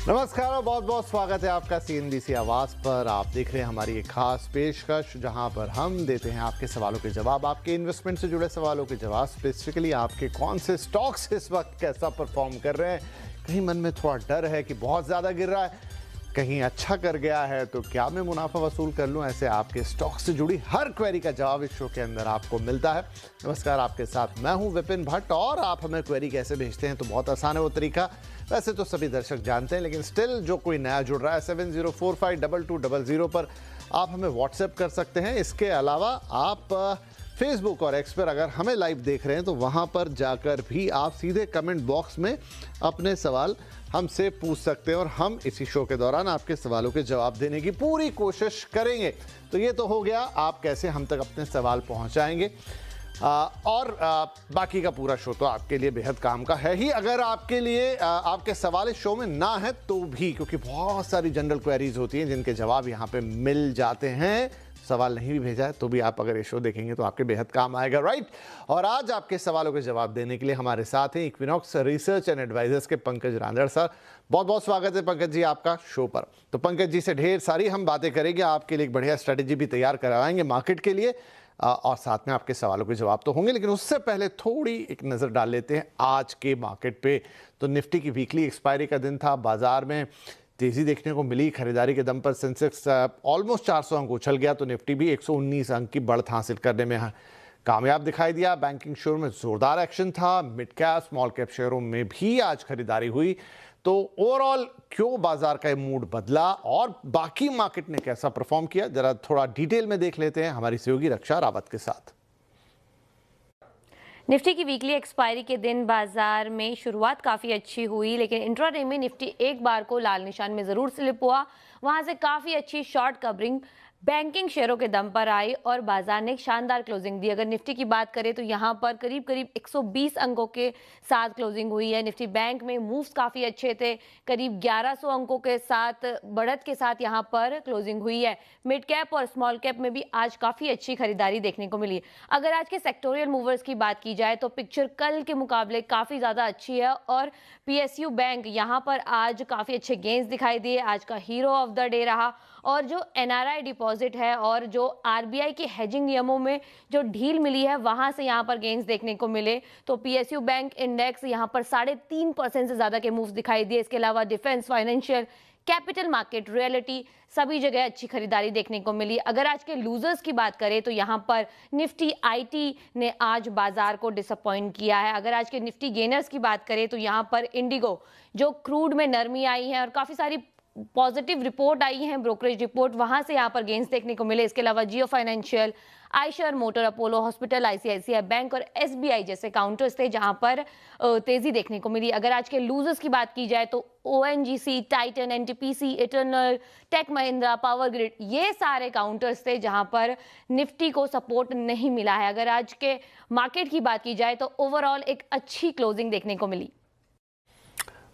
नमस्कार और बहुत बहुत स्वागत है आपका CNBC आवाज पर। आप देख रहे हैं हमारी एक खास पेशकश जहां पर हम देते हैं आपके सवालों के जवाब, आपके इन्वेस्टमेंट से जुड़े सवालों के जवाब। स्पेसिफिकली आपके कौन से स्टॉक्स इस वक्त कैसा परफॉर्म कर रहे हैं, कहीं मन में थोड़ा डर है कि बहुत ज़्यादा गिर रहा है, कहीं अच्छा कर गया है तो क्या मैं मुनाफा वसूल कर लूं। ऐसे आपके स्टॉक से जुड़ी हर क्वेरी का जवाब इस शो के अंदर आपको मिलता है। नमस्कार, आपके साथ मैं हूं विपिन भट्ट। और आप हमें क्वेरी कैसे भेजते हैं तो बहुत आसान है वो तरीका, वैसे तो सभी दर्शक जानते हैं, लेकिन स्टिल जो कोई नया जुड़ रहा है 70452200 पर आप हमें व्हाट्सएप कर सकते हैं। इसके अलावा आप फेसबुक और एक्स पर अगर हमें लाइव देख रहे हैं तो वहां पर जाकर भी आप सीधे कमेंट बॉक्स में अपने सवाल हमसे पूछ सकते हैं और हम इसी शो के दौरान आपके सवालों के जवाब देने की पूरी कोशिश करेंगे। तो ये तो हो गया आप कैसे हम तक अपने सवाल पहुंचाएंगे, और बाकी का पूरा शो तो आपके लिए बेहद काम का है ही। अगर आपके लिए आपके सवाल इस शो में ना है तो भी, क्योंकि बहुत सारी जनरल क्वेरीज होती हैं जिनके जवाब यहाँ पे मिल जाते हैं, सवाल नहीं भी भेजा है तो भी आप अगर ये शो देखेंगे तो आपके बेहद काम आएगा, राइट। और आज आपके सवालों के जवाब देने के लिए हमारे साथ हैं इक्विनॉक्स रिसर्च एंड एडवाइजर्स के पंकज रांदड़ सर। बहुत बहुत स्वागत है पंकज जी आपका शो पर। तो पंकज जी से ढेर सारी हम बातें करेंगे, आपके लिए एक बढ़िया स्ट्रेटेजी भी तैयार करवाएंगे मार्केट के लिए, और साथ में आपके सवालों के जवाब तो होंगे। लेकिन उससे पहले थोड़ी एक नज़र डाल लेते हैं आज के मार्केट पे। तो निफ्टी की वीकली एक्सपायरी का दिन था, बाजार में तेजी देखने को मिली। खरीदारी के दम पर सेंसेक्स ऑलमोस्ट 400 अंक उछल गया तो निफ्टी भी 119 अंक की बढ़त हासिल करने में कामयाब दिखाई दिया। बैंकिंग शेयरों में जोरदार एक्शन था, मिड कैप स्मॉल कैप शेयरों में भी आज खरीदारी हुई। तो ओवरऑल क्यों बाजार का मूड बदला और बाकी मार्केट ने कैसा परफॉर्म किया, जरा थोड़ा डिटेल में देख लेते हैं हमारी सहयोगी रक्षा रावत के साथ। निफ्टी की वीकली एक्सपायरी के दिन बाजार में शुरुआत काफ़ी अच्छी हुई, लेकिन इंट्राडे में निफ्टी एक बार को लाल निशान में ज़रूर स्लिप हुआ। वहां से काफ़ी अच्छी शॉर्ट कवरिंग बैंकिंग शेयरों के दम पर आई और बाजार ने एक शानदार क्लोजिंग दी। अगर निफ्टी की बात करें तो यहां पर करीब करीब 120 अंकों के साथ क्लोजिंग हुई है। निफ्टी बैंक में मूव्स काफ़ी अच्छे थे, करीब 1100 अंकों के साथ बढ़त के साथ यहां पर क्लोजिंग हुई है। मिड कैप और स्मॉल कैप में भी आज काफ़ी अच्छी खरीदारी देखने को मिली। अगर आज के सेक्टोरियल मूवर्स की बात की जाए तो पिक्चर कल के मुकाबले काफ़ी ज़्यादा अच्छी है और PSU बैंक यहाँ पर आज काफ़ी अच्छे गेंस दिखाई दिए, आज का हीरो ऑफ द डे रहा। और जो NRI डिपॉजिट है और जो RBI के हेजिंग नियमों में जो ढील मिली है वहां से यहाँ पर गेंस देखने को मिले। तो PSU बैंक इंडेक्स यहाँ पर 3.5% से ज़्यादा के मूव्स दिखाई दिए। इसके अलावा defence, financial, capital market, reality सभी जगह अच्छी खरीदारी देखने को मिली। अगर आज के लूजर्स की बात करें तो यहाँ पर निफ्टी IT ने आज बाजार को डिसअपॉइंट किया है। अगर आज के निफ्टी गेनर्स की बात करें तो यहाँ पर इंडिगो, जो क्रूड में नरमी आई है और काफ़ी सारी पॉजिटिव रिपोर्ट आई है, ब्रोकरेज रिपोर्ट, वहां से यहाँ पर गेंस देखने को मिले। इसके अलावा Jio financial, Eicher motor, Apollo hospital, ICICI bank और SBI जैसे काउंटर्स थे जहां पर तेजी देखने को मिली। अगर आज के लूजर्स की बात की जाए तो ONGC, Titan, NTPC, Eternal, Tech Mahindra, Power Grid, ये सारे काउंटर्स थे जहां पर निफ्टी को सपोर्ट नहीं मिला है। अगर आज के मार्केट की बात की जाए तो ओवरऑल एक अच्छी क्लोजिंग देखने को मिली।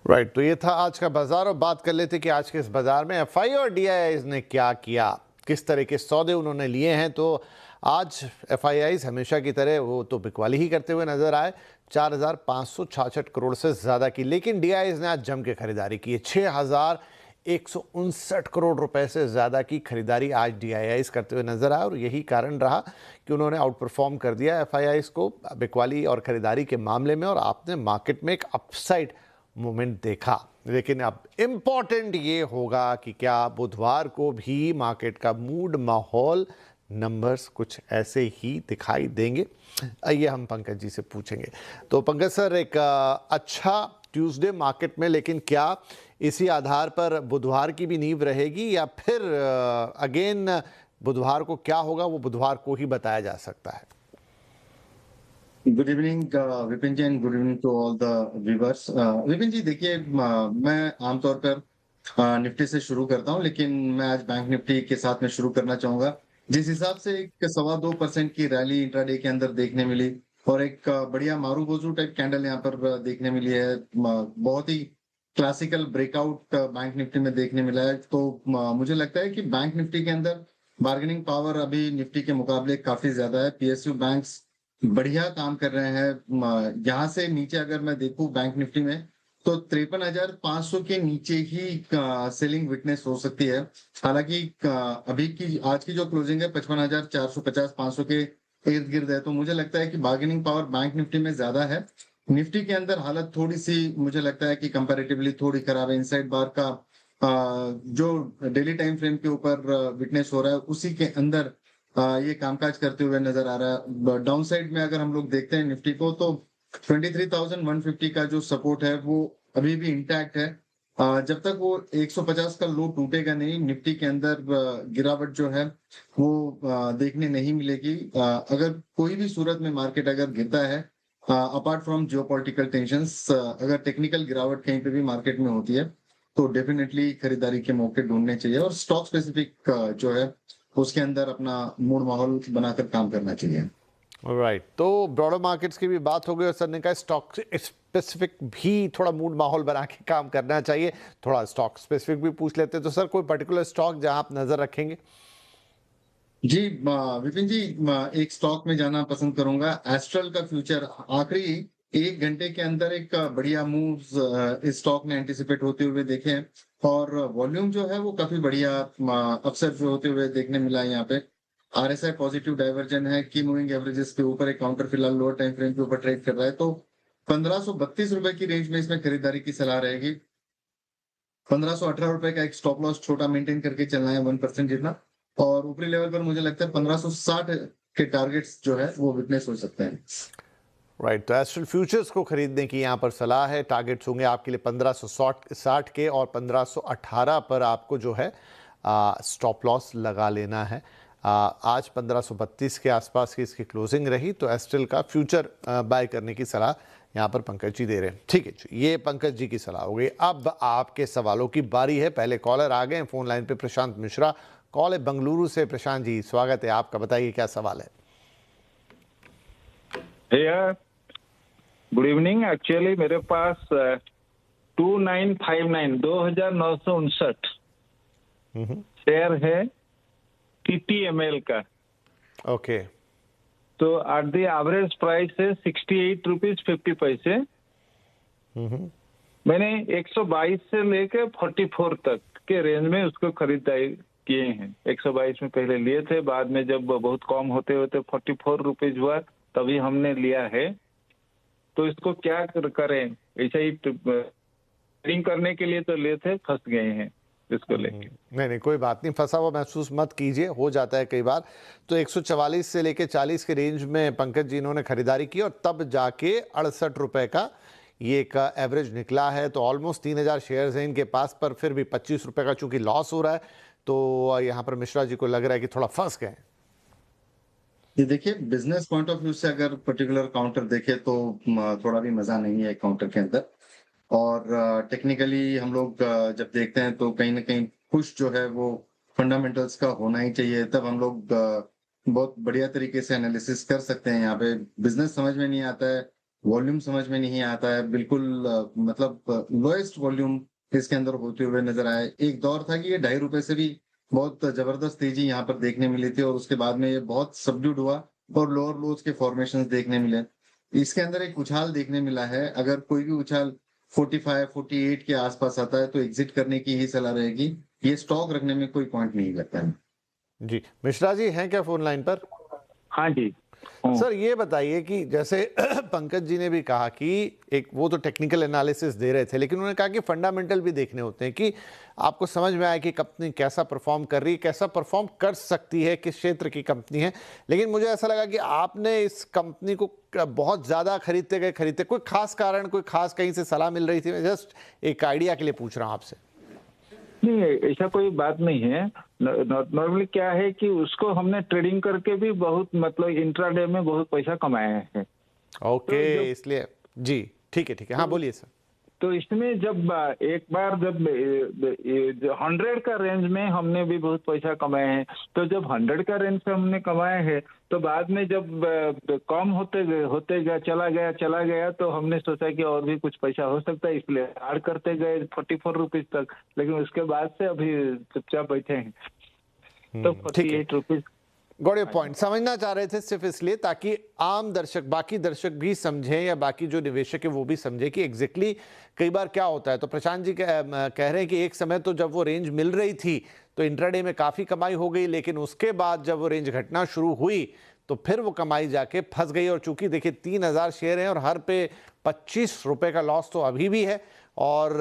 राइट, तो ये था आज का बाजार। और बात कर लेते कि आज के इस बाजार में FI और DIIs ने क्या किया, किस तरह के सौदे उन्होंने लिए हैं। तो आज FIIs हमेशा की तरह वो तो बिकवाली ही करते हुए नजर आए, 4,566 करोड़ से ज़्यादा की। लेकिन DIIs ने आज जम के खरीदारी की है, 6,159 करोड़ रुपए से ज़्यादा की खरीदारी आज DIIs करते हुए नजर आए। और यही कारण रहा कि उन्होंने आउट परफॉर्म कर दिया FIIs को बिकवाली और खरीदारी के मामले में, और आपने मार्केट में एक अपसाइड मोमेंट देखा। लेकिन अब इम्पॉर्टेंट ये होगा कि क्या बुधवार को भी मार्केट का मूड, माहौल, नंबर्स कुछ ऐसे ही दिखाई देंगे। आइए हम पंकज जी से पूछेंगे। तो पंकज सर, एक अच्छा ट्यूसडे मार्केट में, लेकिन क्या इसी आधार पर बुधवार की भी नींव रहेगी या फिर अगेन बुधवार को क्या होगा वो बुधवार को ही बताया जा सकता है? Good evening Vipin ji, and good evening to all the viewers. Vipin ji, देखिए, मैं आमतौर पर निफ्टी से शुरू करता हूं, लेकिन मैं आज बैंक निफ्टी के साथ में शुरू करना चाहूंगा। जिस हिसाब से एक 2.25% की रैली इंट्राडे के अंदर देखने मिली और एक बढ़िया मारूबोजू टाइप कैंडल यहाँ पर देखने मिली है, बहुत ही क्लासिकल ब्रेकआउट बैंक निफ्टी में देखने मिला है। तो मुझे लगता है कि बैंक निफ्टी के अंदर बार्गेनिंग पावर अभी निफ्टी के मुकाबले काफी ज्यादा है। PSU बैंक्स बढ़िया काम कर रहे हैं। यहाँ से नीचे अगर मैं देखूं बैंक निफ्टी में तो 53,500 के नीचे ही सेलिंग विटनेस हो सकती है। हालांकि अभी की आज की जो क्लोजिंग है 55,450-500 के इर्द गिर्द है, तो मुझे लगता है कि बार्गेनिंग पावर बैंक निफ्टी में ज्यादा है। निफ्टी के अंदर हालत थोड़ी सी मुझे लगता है कि कंपैरेटिवली थोड़ी खराब है। इनसाइड बार का जो डेली टाइम फ्रेम के ऊपर विटनेस हो रहा है उसी के अंदर ये कामकाज करते हुए नजर आ रहा है। डाउन साइड में अगर हम लोग देखते हैं निफ्टी को, तो 23,150 का जो सपोर्ट है वो अभी भी इंटैक्ट है। जब तक वो 150 का लो टूटेगा नहीं, निफ्टी के अंदर गिरावट जो है वो देखने नहीं मिलेगी। अगर कोई भी सूरत में मार्केट अगर गिरता है, अपार्ट फ्रॉम जियोपॉलिटिकल टेंशंस, अगर टेक्निकल गिरावट कहीं पे भी मार्केट में होती है तो डेफिनेटली खरीदारी के मौके ढूंढने चाहिए और स्टॉक स्पेसिफिक जो है उसके अंदर अपना मूड माहौल बनाकर काम करना चाहिए। राइट, तो ब्रॉडर मार्केट्स की भी बात हो गई और सर ने कहा स्टॉक स्पेसिफिक भी थोड़ा मूड माहौल बना के काम करना चाहिए। थोड़ा स्टॉक स्पेसिफिक भी पूछ लेते हैं, तो सर कोई पर्टिकुलर स्टॉक जहां आप नजर रखेंगे? जी विपिन जी, एक स्टॉक में जाना पसंद करूंगा। एस्ट्रल का फ्यूचर आखिरी 1 घंटे के अंदर एक बढ़िया मूव्स इस स्टॉक ने एंटिसिपेट होते हुए देखे हैं और वॉल्यूम जो है वो काफी बढ़िया अवसर जो होते हुए देखने मिला है। यहाँ पे आरएसआई पॉजिटिव डाइवर्जन है, की मूविंग एवरेजेस के ऊपर एक काउंटर फिलहाल लोअर टाइम फ्रेम के ऊपर ट्रेड कर रहा है, तो 1532 रुपए की रेंज में इसमें खरीदारी की सलाह रहेगी। 1518 रुपए का एक स्टॉप लॉस छोटा मेंटेन करके चलना है 1% जितना, और ऊपरी लेवल पर मुझे लगता है 1560 के टारगेट्स जो है वो विटनेस हो सकते हैं। राइट, तो एस्ट्रल फ्यूचर्स को खरीदने की यहाँ पर सलाह है। टारगेट्स होंगे आपके लिए 1560 के और 1518 पर आपको जो है स्टॉप लॉस लगा लेना है। आज 1532 के आसपास की इसकी क्लोजिंग रही, तो एस्ट्रल का फ्यूचर बाय करने की सलाह यहाँ पर पंकज जी दे रहे हैं। ठीक है जी, ये पंकज जी की सलाह हो गई। अब आपके सवालों की बारी है। पहले कॉलर आ गए हैं फोन लाइन पे, प्रशांत मिश्रा कॉल है बेंगलुरु से। प्रशांत जी स्वागत है आपका, बताइए क्या सवाल है। Good evening. एक्चुअली मेरे पास 2959 शेयर है TTML का। ओके, तो एट द एवरेज प्राइस है 68 रुपीज 50 पैसे। मैंने 122 से लेके 44 तक के रेंज में उसको खरीदारी किए हैं। 122 में पहले लिए थे, बाद में जब बहुत कम होते होते 44 रुपीज हुआ तभी हमने लिया है। तो इसको क्या करें? ऐसा ही ट्रेडिंग करने के लिए तो लिए थे, फंस गए हैं इसको लेके। नहीं कोई बात नहीं, फंसा हुआ महसूस मत कीजिए, हो जाता है कई बार। तो 144 से लेके 40 के रेंज में पंकज जी इन्होंने खरीदारी की और तब जाके 68 रुपए का ये का एवरेज निकला है। तो ऑलमोस्ट 3000 शेयर्स हैं इनके पास, पर फिर भी 25 रुपए का चूंकि लॉस हो रहा है, तो यहाँ पर मिश्रा जी को लग रहा है कि थोड़ा फंस गए। ये देखिए, बिजनेस पॉइंट ऑफ व्यू से अगर पर्टिकुलर काउंटर देखे तो थोड़ा भी मजा नहीं है काउंटर के अंदर। और टेक्निकली हम लोग जब देखते हैं तो कहीं ना कहीं पुश जो है वो फंडामेंटल्स का होना ही चाहिए, तब हम लोग बहुत बढ़िया तरीके से एनालिसिस कर सकते हैं। यहाँ पे बिजनेस समझ में नहीं आता है, वॉल्यूम समझ में नहीं आता है, बिल्कुल मतलब लोएस्ट वॉल्यूम इसके अंदर होते हुए नजर आया। एक दौर था कि ये 2.5 रुपए से भी बहुत जबरदस्त तेजी यहाँ पर देखने मिली थी और उसके बाद में ये बहुत सबड्यूड हुआ और लोअर लोज के फॉर्मेशंस देखने मिले। इसके अंदर एक उछाल देखने मिला है। अगर कोई भी उछाल 45, 48 के आसपास आता है तो एग्जिट करने की ही सलाह रहेगी। ये स्टॉक रखने में कोई पॉइंट नहीं लगता है। जी, मिश्रा जी हैं क्या फोन लाइन पर? हाँ जी। सर ये बताइए कि जैसे पंकज जी ने भी कहा कि एक वो तो टेक्निकल एनालिसिस दे रहे थे, लेकिन उन्होंने कहा कि फंडामेंटल भी देखने होते हैं कि आपको समझ में आए कि कंपनी कैसा परफॉर्म कर रही है, कैसा परफॉर्म कर सकती है, किस क्षेत्र की कंपनी है। लेकिन मुझे ऐसा लगा कि आपने इस कंपनी को बहुत ज़्यादा खरीदते कोई खास कारण, कोई खास कहीं से सलाह मिल रही थी? मैं जस्ट एक आइडिया के लिए पूछ रहा हूँ आपसे। नहीं, ऐसा कोई बात नहीं है। नॉर्मली क्या है कि उसको हमने ट्रेडिंग करके भी बहुत मतलब इंट्राडे में बहुत पैसा कमाया है। ओके, तो इसलिए जी ठीक है। हाँ बोलिए सर। तो इसमें जब एक बार जब 100 का रेंज में हमने भी बहुत पैसा कमाया है, तो जब 100 का रेंज से हमने कमाया है तो बाद में जब कम होते गया चला गया तो हमने सोचा कि और भी कुछ पैसा हो सकता है, इसलिए ऐड करते गए 44 रुपीज तक। लेकिन उसके बाद से अभी चुपचाप बैठे हैं। तो 48 रुपीज गॉट योर पॉइंट। समझना चाह रहे थे सिर्फ इसलिए ताकि आम दर्शक, बाकी दर्शक भी समझें या बाकी जो निवेशक है वो भी समझे कि एग्जैक्टली कई बार क्या होता है। तो प्रशांत जी कह रहे हैं कि एक समय तो जब वो रेंज मिल रही थी तो इंट्राडे में काफ़ी कमाई हो गई, लेकिन उसके बाद जब वो रेंज घटना शुरू हुई तो फिर वो कमाई जाके फंस गई। और चूंकि देखिए 3000 शेयर हैं और हर पे 25 रुपए का लॉस तो अभी भी है। और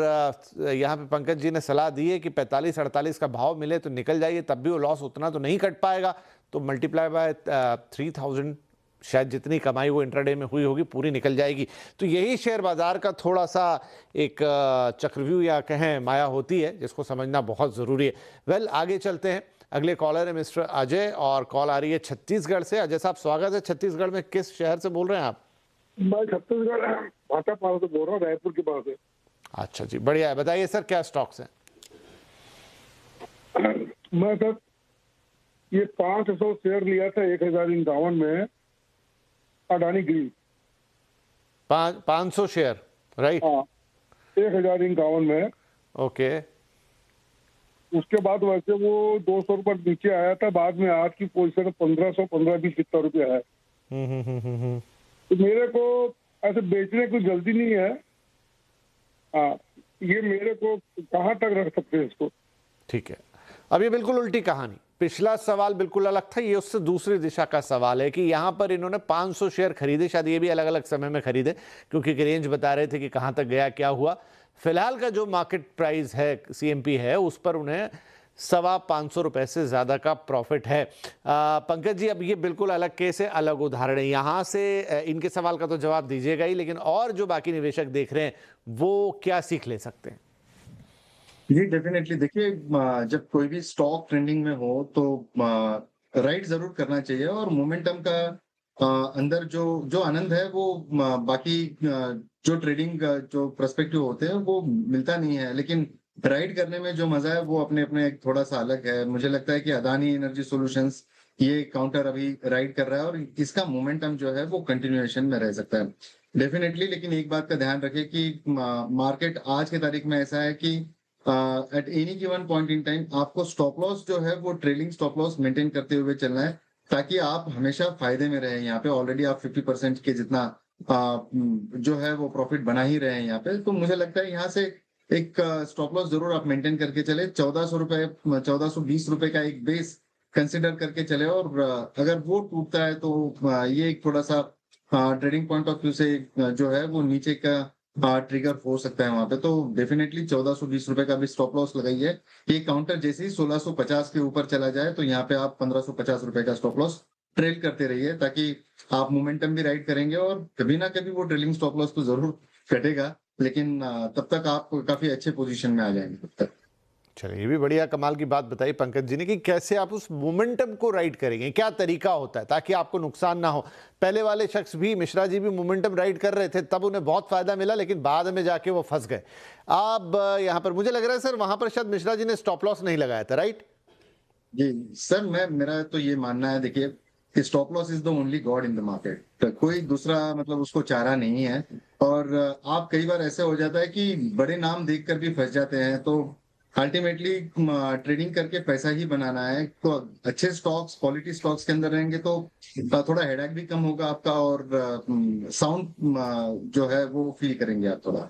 यहाँ पे पंकज जी ने सलाह दी है कि 45-48 का भाव मिले तो निकल जाइए, तब भी वो लॉस उतना तो नहीं कट पाएगा। तो मल्टीप्लाई बाय 3000 शायद जितनी कमाई वो इंट्राडे में हुई होगी पूरी निकल जाएगी। तो यही शेयर बाजार का थोड़ा सा एक चक्रव्यूह या कहें माया होती है जिसको समझना बहुत ज़रूरी है। वेल, आगे चलते हैं। अगले कॉलर है मिस्टर अजय और कॉल आ रही है छत्तीसगढ़ से। अजय साहब स्वागत है। छत्तीसगढ़ में किस शहर से बोल रहे हैं आप? मैं छत्तीसगढ़ भाटापारा से बोल रहा हूँ, रायपुर के पास है। अच्छा जी, बढ़िया है। बताइए सर क्या स्टॉक्स हैं? मैं सर ये 500 शेयर लिया था 1051 में, अडानी ग्रीन। 500 share, right? हाँ, 1051 में। ओके। उसके बाद वैसे वो 200 रुपये नीचे आया था, बाद में आज की पोजीशन 1520 कितना रुपया है। तो मेरे को ऐसे बेचने की जल्दी नहीं है। हाँ, ये मेरे को कहाँ तक रख सकते हैं इसको? ठीक है, अब ये बिल्कुल उल्टी कहानी। पिछला सवाल बिल्कुल अलग था, ये उससे दूसरी दिशा का सवाल है कि यहाँ पर इन्होंने 500 शेयर खरीदे, शायद ये भी अलग अलग समय में खरीदे क्योंकि रेंज बता रहे थे कि कहाँ तक गया क्या हुआ। फिलहाल का जो मार्केट प्राइस है CMP है उस पर उन्हें 525 रुपए से ज़्यादा का प्रॉफिट है। पंकज जी, अब ये बिल्कुल अलग केस है, अलग उदाहरण है। यहाँ से इनके सवाल का तो जवाब दीजिएगा ही, लेकिन और जो बाकी निवेशक देख रहे हैं वो क्या सीख ले सकते हैं? जी डेफिनेटली, देखिए जब कोई भी स्टॉक ट्रेंडिंग में हो तो राइट जरूर करना चाहिए। और मोमेंटम का अंदर जो जो आनंद है वो बाकी जो ट्रेडिंग जो पर्सपेक्टिव होते हैं वो मिलता नहीं है, लेकिन राइड करने में जो मजा है वो अपने अपने थोड़ा सा अलग है। मुझे लगता है कि अदानी एनर्जी सॉल्यूशंस ये काउंटर अभी राइड कर रहा है और इसका मोमेंटम जो है वो कंटिन्यूएशन में रह सकता है डेफिनेटली। लेकिन एक बात का ध्यान रखें कि मार्केट आज के तारीख में ऐसा है कि at any given point in time आपको स्टॉप लॉस जो है वो ट्रेलिंग स्टॉप लॉस मेंटेन करते हुए चलना है ताकि आप हमेशा फायदे में रहें। यहाँ पे ऑलरेडी आप 50% के जितना जो है वो प्रॉफिट बना ही रहे हैं यहाँ पे। तो मुझे लगता है यहाँ से एक स्टॉप लॉस जरूर आप मेंटेन करके चले। 1420 रुपए का एक बेस कंसिडर करके चले और अगर वो टूटता है तो ये एक थोड़ा सा ट्रेडिंग पॉइंट ऑफ व्यू से जो है वो नीचे का ट्रिगर हो सकता है वहां पे। तो डेफिनेटली 1420 रुपए का भी स्टॉप लॉस लगाइए। ये काउंटर जैसे ही 1650 के ऊपर चला जाए तो यहाँ पे आप 1550 रुपए का स्टॉप लॉस ट्रेल करते रहिए ताकि आप मोमेंटम भी राइड करेंगे और कभी ना कभी वो ट्रेलिंग स्टॉप लॉस तो जरूर कटेगा, लेकिन तब तक आप काफी अच्छे पोजीशन में आ जाएंगे तब तक। चलिए, ये भी बढ़िया कमाल की बात बताई पंकज जी ने कि कैसे आप उस मोमेंटम को राइड करेंगे, क्या तरीका होता है ताकि आपको नुकसान ना हो। पहले वाले शख्स भी, मिश्रा जी भी मोमेंटम राइड कर रहे थे, तब उन्हें बहुत फायदा मिला, लेकिन बाद में जाके वो फंस गए। अब यहाँ पर मुझे लग रहा है सर वहां पर शायद मिश्रा जी ने स्टॉप लॉस नहीं लगाया था, राइट? जी सर, मेरा तो ये मानना है, देखिए stop loss is the only God in the market. कोई दूसरा मतलब उसको चारा नहीं है। और आप कई बार ऐसे हो जाता है कि बड़े नाम देखकर भी फंस जाते हैं। तो अल्टीमेटली ट्रेडिंग करके पैसा ही बनाना है। तो अच्छे स्टॉक्स, क्वालिटी स्टॉक्स के अंदर रहेंगे तो थोड़ा हेडेक भी कम होगा आपका और साउंड जो है वो फील करेंगे आप थोड़ा।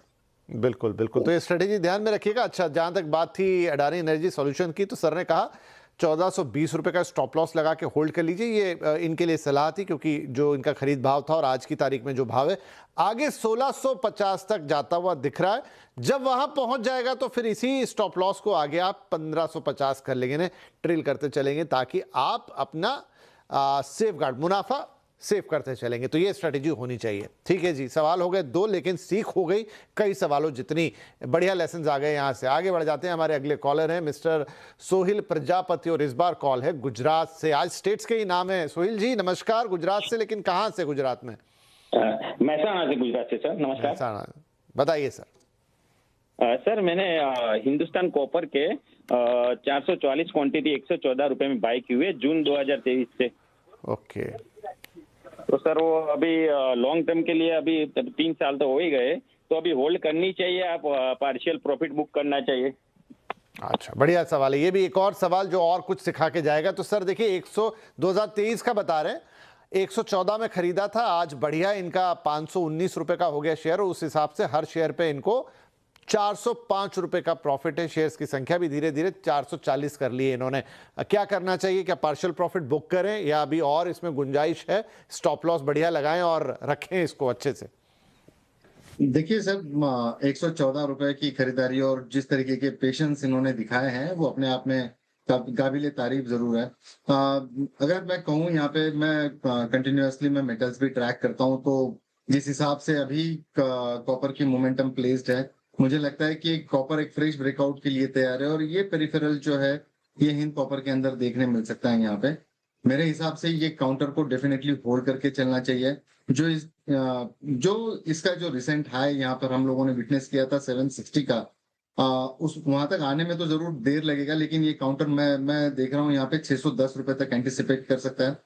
बिल्कुल बिल्कुल, तो ये स्ट्रेटेजी ध्यान में रखिएगा। अच्छा, जहां तक बात थी अडानी एनर्जी सॉल्यूशन की, तो सर ने कहा 1420 रुपए का स्टॉप लॉस लगा के होल्ड कर लीजिए। ये इनके लिए सलाह थी क्योंकि जो इनका खरीद भाव था और आज की तारीख में जो भाव है आगे 1650 तक जाता हुआ दिख रहा है। जब वहां पहुंच जाएगा तो फिर इसी स्टॉप लॉस को आगे आप 1550 कर लेंगे, ट्रिल करते चलेंगे ताकि आप अपना सेफ गार्ड, मुनाफा सेव करते चलेंगे। तो ये स्ट्रेटेजी होनी चाहिए। ठीक है जी, सवाल हो गए 2, लेकिन सीख हो गई कई सवालों जितनी। बढ़िया लेसन आ गए। यहाँ से आगे बढ़ जाते हैं। हमारे अगले कॉलर हैं मिस्टर सोहिल प्रजापति और इस बार कॉल है गुजरात से। आज स्टेट्स के ही नाम है। सोहिल जी नमस्कार, गुजरात से, लेकिन कहाँ से गुजरात में? महसाणा से गुजरात से सर। नमस्कार। बताइए सर। सर मैंने हिंदुस्तान कॉपर के 444 क्वांटिटी 114 रुपए में बाय की हुई है जून 2023 से। ओके, तो सर वो अभी लॉन्ग टर्म के लिए अभी 3 साल तो हो ही गए, तो अभी होल्ड करनी चाहिए, आप पार्शियल प्रॉफिट बुक करना चाहिए? अच्छा, बढ़िया सवाल है। ये भी एक और सवाल जो और कुछ सिखा के जाएगा। तो सर देखिए 2023 का बता रहे हैं, 114 में खरीदा था, आज बढ़िया इनका 519 रुपए का हो गया शेयर, और उस हिसाब से हर शेयर पे इनको 405 रुपए का प्रॉफिट है। शेयर्स की संख्या भी धीरे धीरे 440 कर ली है इन्होंने। क्या करना चाहिए? क्या पार्शियल प्रॉफिट बुक करें या अभी और इसमें गुंजाइश है? स्टॉप लॉस बढ़िया लगाएं और रखें इसको अच्छे से। देखिए सर, 114 रुपए की खरीदारी और जिस तरीके के पेशेंस इन्होंने दिखाए हैं वो अपने आप में काबिले तारीफ जरूर है। अगर मैं कहूँ यहाँ पे, मैं कंटिन्यूअसली मैं मेटल्स भी ट्रैक करता हूँ, तो जिस हिसाब से अभी कॉपर की मोमेंटम प्लेस्ड है, मुझे लगता है कि कॉपर एक फ्रेश ब्रेकआउट के लिए तैयार है, और ये पेरिफेरल जो है ये हिंद कॉपर के अंदर देखने मिल सकता है। यहाँ पे मेरे हिसाब से ये काउंटर को डेफिनेटली होल्ड करके चलना चाहिए। जो इसका जो रिसेंट हाई यहाँ पर हम लोगों ने विटनेस किया था 760 का, उस वहां तक आने में तो जरूर देर लगेगा, लेकिन ये काउंटर मैं देख रहा हूँ यहाँ पे 610 रुपए तक एंटिसिपेट कर सकता है।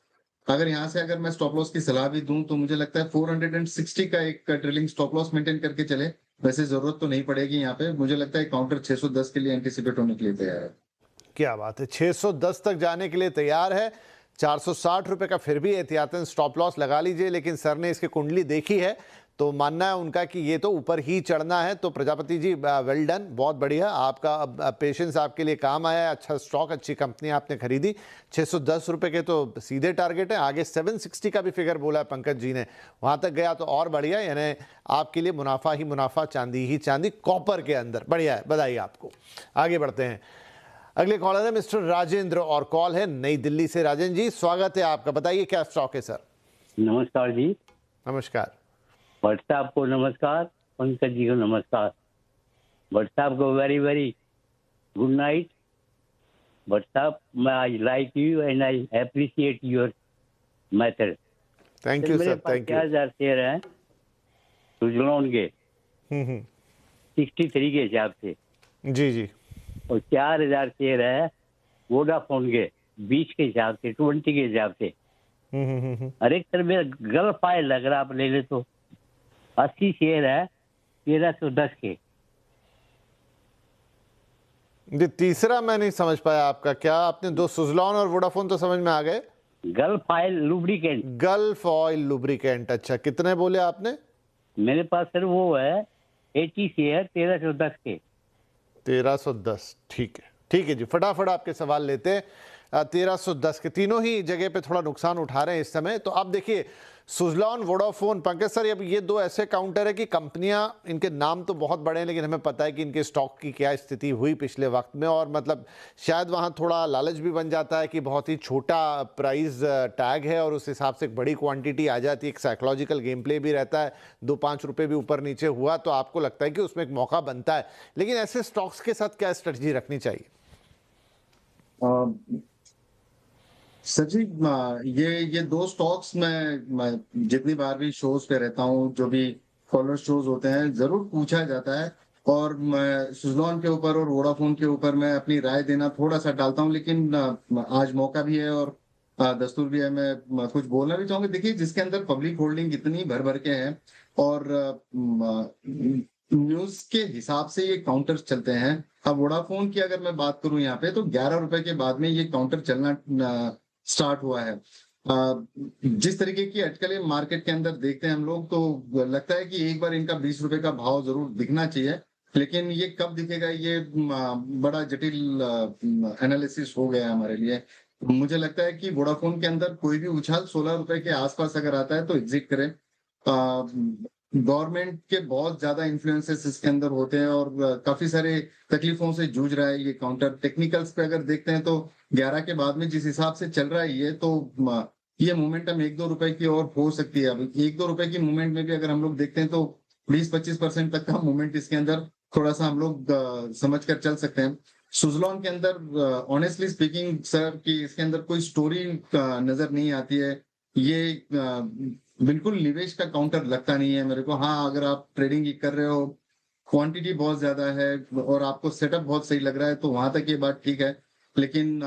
अगर यहाँ से अगर मैं स्टॉप लॉस की सलाह भी दूं तो मुझे लगता है 460 का एक ट्रेलिंग स्टॉप लॉस मेंटेन करके चले। वैसे जरूरत तो नहीं पड़ेगी यहाँ पे, मुझे लगता है काउंटर 610 के लिए एंटिसिपेट होने के लिए तैयार है। क्या बात है, 610 तक जाने के लिए तैयार है। 460 रुपए का फिर भी एहतियातन स्टॉप लॉस लगा लीजिए, लेकिन सर ने इसकी कुंडली देखी है तो मानना है उनका कि ये तो ऊपर ही चढ़ना है। तो प्रजापति जी वेल डन, बहुत बढ़िया, आपका पेशेंस आपके लिए काम आया है। अच्छा स्टॉक, अच्छी कंपनी आपने खरीदी। 610 रुपए के तो सीधे टारगेट है। आगे 760 का भी फिगर बोला है पंकज जी ने, वहां तक गया तो और बढ़िया, यानी आपके लिए मुनाफा ही मुनाफा, चांदी ही चांदी कॉपर के अंदर। बढ़िया है, बधाई आपको। आगे बढ़ते हैं, अगले कॉलर है मिस्टर राजेंद्र और कॉल है नई दिल्ली से। राजेंद्र जी स्वागत है आपका, बताइए क्या स्टॉक है सर। नमस्कार जी। नमस्कार। भट्ट साहब को नमस्कार, पंकज जी को नमस्कार। भट्ट साहब को very very good night. Bhatt साहब, मैं I like you and I appreciate your method. Thank you sir, thank you. 4000 share हैं सुजलॉन के 63 के हिसाब से जी जी, और 4000 शेयर है वोडाफोन के 20 के हिसाब से, 20 के हिसाब से। अरे सर मेरा गलत फाइल लग रहा, आप ले ले तो 80 शेयर है 1310 के। जी तीसरा मैं नहीं समझ पाया आपका, क्या आपने दो सुजलॉन और वोडाफोन तो समझ में आ गए। Gulf oil lubricant. Gulf oil lubricant, अच्छा कितने बोले आपने। मेरे पास सर वो है 80 शेयर 1310 के। 1310, ठीक है ठीक है जी, फटाफट आपके सवाल लेते हैं। 1310 के तीनों ही जगह पे थोड़ा नुकसान उठा रहे हैं इस समय। तो आप देखिए सुजलॉन, वोडाफोन, पंकज सर, अब ये दो ऐसे काउंटर है कि कंपनियां, इनके नाम तो बहुत बड़े हैं, लेकिन हमें पता है कि इनके स्टॉक की क्या स्थिति हुई पिछले वक्त में, और मतलब शायद वहां थोड़ा लालच भी बन जाता है कि बहुत ही छोटा प्राइस टैग है और उस हिसाब से एक बड़ी क्वांटिटी आ जाती है। एक साइकोलॉजिकल गेम प्ले भी रहता है, 2-5 रुपये भी ऊपर नीचे हुआ तो आपको लगता है कि उसमें एक मौका बनता है। लेकिन ऐसे स्टॉक्स के साथ क्या स्ट्रेटजी रखनी चाहिए। सर जी, ये दो स्टॉक्स मैं जितनी बार भी शोज पे रहता हूँ, जो भी फॉलोअर शोज होते हैं, जरूर पूछा जाता है, और मैं सुजलॉन के ऊपर और वोडाफोन के ऊपर मैं अपनी राय देना थोड़ा सा डालता हूँ, लेकिन आज मौका भी है और दस्तूर भी है, मैं कुछ बोलना भी चाहूंगा। देखिए जिसके अंदर पब्लिक होल्डिंग इतनी भर भर के है और न्यूज के हिसाब से ये काउंटर चलते हैं। अब वोडाफोन की अगर मैं बात करूं यहाँ पे, तो 11 रुपए के बाद में ये काउंटर चलना स्टार्ट हुआ है। जिस तरीके की अटकलें मार्केट के अंदर देखते हैं हम लोग, तो लगता है कि एक बार इनका 20 रुपए का भाव जरूर दिखना चाहिए, लेकिन ये कब दिखेगा ये बड़ा जटिल एनालिसिस हो गया हमारे लिए। मुझे लगता है कि वोडाफोन के अंदर कोई भी उछाल 16 रुपए के आसपास अगर आता है तो एग्जिट करें। गवर्नमेंट के बहुत ज्यादा इन्फ्लुएंसेस इसके अंदर होते हैं और काफी सारे तकलीफों से जूझ रहा है ये काउंटर। टेक्निकल्स पे अगर देखते हैं तो 11 के बाद में जिस हिसाब से चल रहा है ये, तो ये मोमेंटम 1-2 रुपए की और हो सकती है। अब 1-2 रुपए की मूवमेंट में भी अगर हम लोग देखते हैं तो 20-25% तक का मूवमेंट इसके अंदर थोड़ा सा हम लोग समझ कर चल सकते हैं। सुजलॉन के अंदर ऑनेस्टली स्पीकिंग सर, कि इसके अंदर कोई स्टोरी नजर नहीं आती है। ये बिल्कुल निवेश का काउंटर लगता नहीं है मेरे को। हाँ, अगर आप ट्रेडिंग कर रहे हो, क्वांटिटी बहुत ज्यादा है और आपको सेटअप बहुत सही लग रहा है, तो वहां तक ये बात ठीक है, लेकिन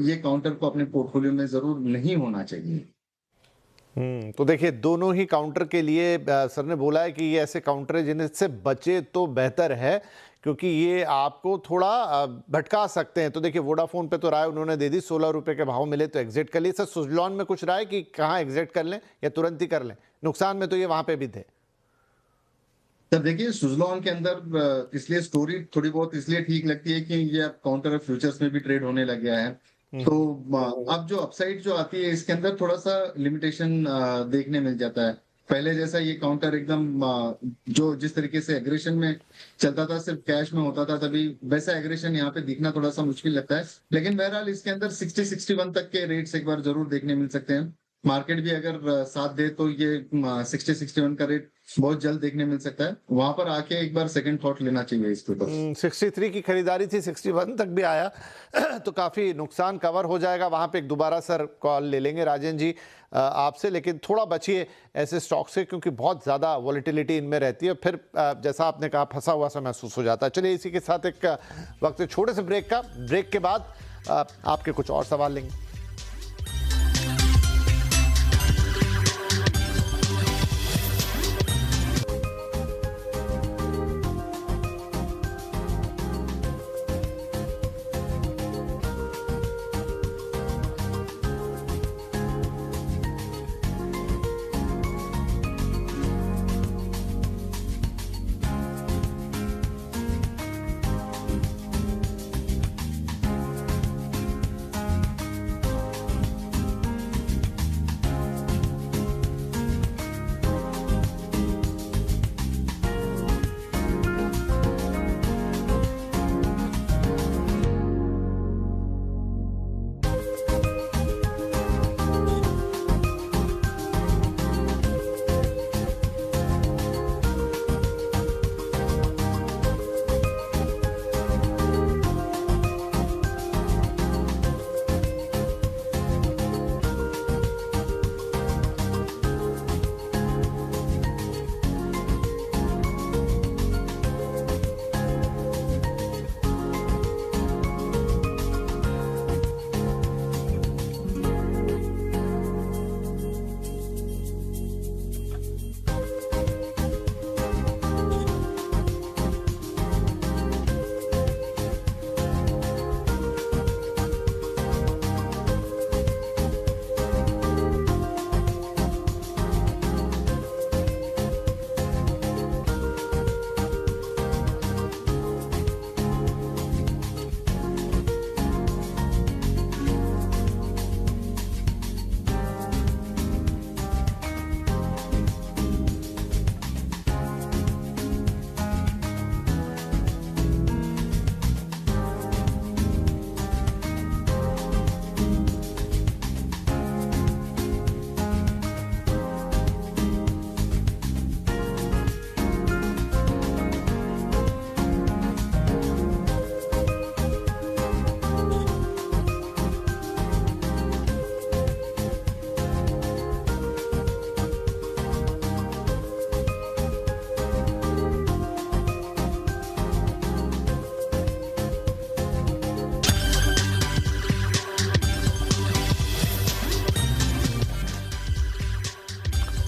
ये काउंटर को अपने पोर्टफोलियो में जरूर नहीं होना चाहिए। तो देखिए दोनों ही काउंटर के लिए सर ने बोला है कि ये ऐसे काउंटर है जिनसे बचे तो बेहतर है, क्योंकि ये आपको थोड़ा भटका सकते हैं। तो देखिए वोडाफोन पे तो राय उन्होंने दे दी, 16 रुपए के भाव मिले तो एग्जिट कर लिए। सर सुजलॉन में कुछ राय कि कहाँ एग्जिट कर लें या तुरंत ही कर लें? नुकसान में तो ये वहां पे भी थे। तब देखिए सुजलॉन के अंदर इसलिए स्टोरी थोड़ी बहुत इसलिए ठीक लगती है कि ये अब काउंटर फ्यूचर्स में भी ट्रेड होने लग गया है। तो अब जो अपसाइड जो आती है इसके अंदर थोड़ा सा लिमिटेशन देखने मिल जाता है। पहले जैसा ये काउंटर एकदम जो जिस तरीके से एग्रेशन में चलता था, सिर्फ कैश में होता था, तभी वैसा एग्रेशन यहाँ पे दिखना थोड़ा सा मुश्किल लगता है। लेकिन बहरहाल इसके अंदर 60-61 तक के रेट्स एक बार जरूर देखने मिल सकते हैं। मार्केट भी अगर साथ दे तो ये 60-61 का रेट बहुत जल्द देखने मिल सकता है। वहां पर आके एक बार सेकंड थॉट लेना चाहिए इसके ऊपर। 63 की खरीदारी थी, 61 तक भी आया तो काफी नुकसान कवर हो जाएगा। वहां पे एक दोबारा सर कॉल ले लेंगे राजन जी आपसे, लेकिन थोड़ा बचिए ऐसे स्टॉक से क्योंकि बहुत ज्यादा वॉलेटिलिटी इनमें रहती है, फिर जैसा आपने कहा फंसा हुआ सा महसूस हो जाता है। चलिए इसी के साथ एक वक्त छोटे से ब्रेक के बाद आपके कुछ और सवाल लेंगे।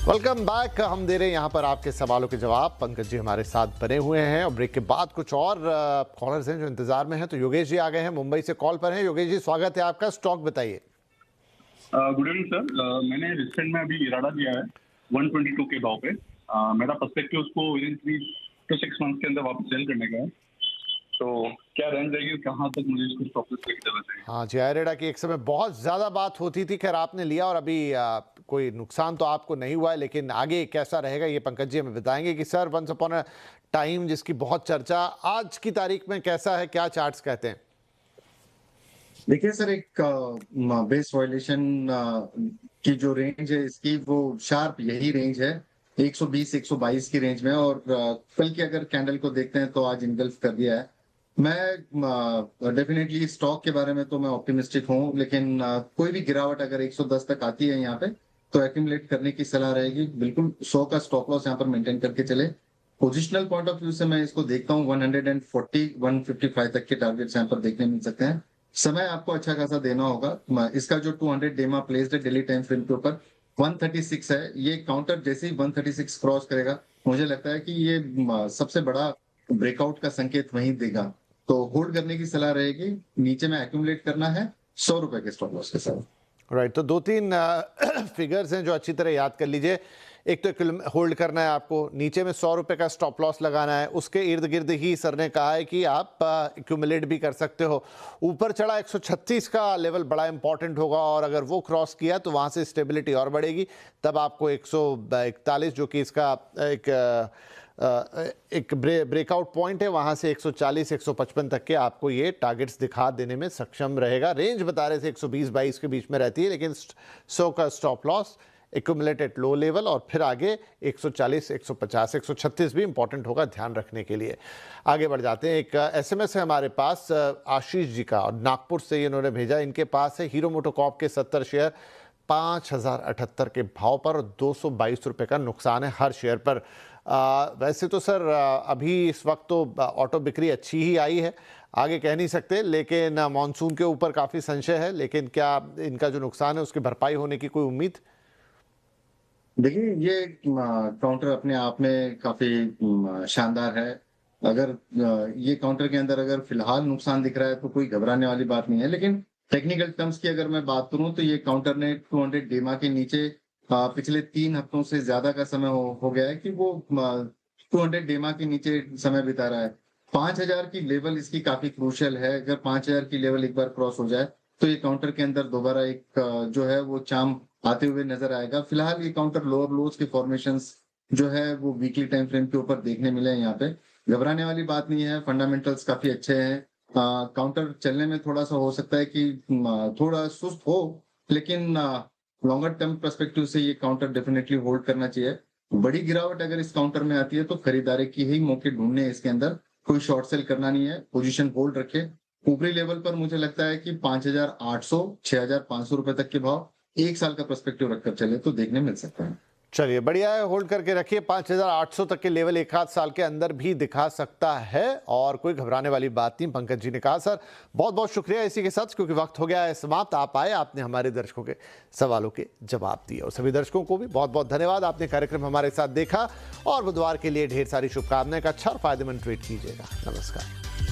Welcome back. हम दे रहे हैं यहाँ पर आपके सवालों के जवाब। पंकज जी हमारे साथ बने हुए हैं और ब्रेक के बाद कुछ और कॉलर्स हैं जो इंतजार में हैं। तो योगेश जी आ गए हैं, मुंबई से कॉल पर हैं। योगेश जी स्वागत है आपका, स्टॉक बताइए। गुड इवनिंग सर, मैंने रिसेंट में अभी इरादा दिया है 122 के भाव पे। मेरा पर्सपेक्टिव उसको विदिन 3 to 6 मंथ के अंदर वापस सेल करने का है। तो क्या रेंज रहेगी, कहाँ तक मुझे इसको स्टॉप लॉस लेके चलना चाहिए? हाँ जी, आयरेडा की एक समय बहुत ज्यादा बात होती थी, खैर आपने लिया और अभी कोई नुकसान तो आपको नहीं हुआ है, लेकिन आगे कैसा रहेगा ये पंकज जी हमें बताएंगे। कि sir once upon a time जिसकी बहुत चर्चा, आज की तारीख में कैसा है, क्या चार्ट्स कहते हैं? देखिए सर, एक बेस वॉल्यूशन की जो रेंज है इसकी, वो शार्प यही रेंज है 120-122 की रेंज में। और कल की अगर कैंडल को देखते हैं तो आज इनगल्फ कर दिया है। मैं डेफिनेटली स्टॉक के बारे में तो मैं ऑप्टिमिस्टिक हूँ, लेकिन कोई भी गिरावट अगर 110 तक आती है यहाँ पे तो एक्यूमुलेट करने की सलाह रहेगी। बिल्कुल 100 का स्टॉप लॉस यहाँ पर मेंटेन करके चले। पोजिशनल पॉइंट ऑफ व्यू से मैं इसको देखता हूँ 140-155 तक के टारगेट्स यहाँ पर देखने मिल सकते हैं। समय आपको अच्छा खासा देना होगा। इसका जो 200 डेमा प्लेस्ड है डेली टाइम फ्रेम के ऊपर 136 है। ये काउंटर जैसे ही 136 क्रॉस करेगा, मुझे लगता है कि ये सबसे बड़ा ब्रेकआउट का संकेत वहीं देगा, तो होल्ड करने की सलाह रहेगी। नीचे में एक्यूमुलेट करना है 100 रुपए के स्टॉप लॉस के साथ। राइट, तो 2-3 फिगर्स हैं जो अच्छी तरह याद कर लीजिए। एक तो होल्ड करना है आपको, नीचे में 100 रुपए का स्टॉप लॉस लगाना है, उसके इर्द गिर्द ही सर ने कहा है कि आप एक्यूमुलेट भी कर सकते हो। ऊपर चढ़ा 136 का लेवल बड़ा इंपॉर्टेंट होगा, और अगर वो क्रॉस किया तो वहाँ से स्टेबिलिटी और बढ़ेगी, तब आपको 141 जो कि इसका एक ब्रेकआउट पॉइंट है, वहाँ से 140-155 तक के आपको ये टारगेट्स दिखा देने में सक्षम रहेगा। रेंज बता रहे थे 120-22 के बीच में रहती है, लेकिन 100 का stop loss, accumulated low level, और फिर आगे 140, 150, 136 भी इंपॉर्टेंट होगा ध्यान रखने के लिए। आगे बढ़ जाते हैं। एक एसएमएस है हमारे पास आशीष जी का, और नागपुर से इन्होंने भेजा। इनके पास है हीरो मोटोकॉर्प के 70 शेयर 5078 के भाव पर, और 222 रुपये का नुकसान है हर शेयर पर। वैसे तो सर अभी इस वक्त तो ऑटो बिक्री अच्छी ही आई है, आगे कह नहीं सकते, लेकिन मॉनसून के ऊपर काफ़ी संशय है। लेकिन क्या इनका जो नुकसान है उसकी भरपाई होने की कोई उम्मीद? देखिए, ये काउंटर अपने आप में काफी शानदार है। अगर ये काउंटर के अंदर अगर फिलहाल नुकसान दिख रहा है तो कोई घबराने वाली बात नहीं है, लेकिन टेक्निकल टर्म्स की अगर मैं बात करूं तो ये काउंटर ने 200 डेमा के नीचे पिछले 3 हफ्तों से ज्यादा का समय हो गया है कि वो 200 डेमा के नीचे समय बिता रहा है। 5000 की लेवल इसकी काफी क्रूशियल है। अगर 5000 की लेवल एक बार क्रॉस हो जाए तो ये काउंटर के अंदर दोबारा एक जो है वो चाम आते हुए नजर आएगा। फिलहाल ये काउंटर लोअर लोज के फॉर्मेशंस जो है वो वीकली टाइम फ्रेम के ऊपर देखने मिले हैं। यहाँ पे घबराने वाली बात नहीं है, फंडामेंटल्स काफी अच्छे हैं। काउंटर चलने में थोड़ा सा हो सकता है कि थोड़ा सुस्त हो, लेकिन लॉन्गर टर्म पर्सपेक्टिव से ये काउंटर डेफिनेटली होल्ड करना चाहिए। बड़ी गिरावट अगर इस काउंटर में आती है तो खरीदारी की ही मौके ढूंढने हैं इसके अंदर, कोई शॉर्ट सेल करना नहीं है, पोजीशन होल्ड रखे। ऊपरी लेवल पर मुझे लगता है कि 5800 6500 रुपए तक के भाव 1 साल का पर्सपेक्टिव रखकर चले तो देखने मिल सकता है। चलिए, बढ़िया है, होल्ड करके रखिए। 5800 तक के लेवल 1 साल के अंदर भी दिखा सकता है, और कोई घबराने वाली बात नहीं, पंकज जी ने कहा। सर बहुत बहुत शुक्रिया इसी के साथ, क्योंकि वक्त हो गया है समाप्त। आप आए, आपने हमारे दर्शकों के सवालों के जवाब दिए, और सभी दर्शकों को भी बहुत बहुत धन्यवाद। आपने कार्यक्रम हमारे साथ देखा, और बुधवार के लिए ढेर सारी शुभकामनाएं। का अच्छा और फायदेमंद ट्वीट कीजिएगा। नमस्कार।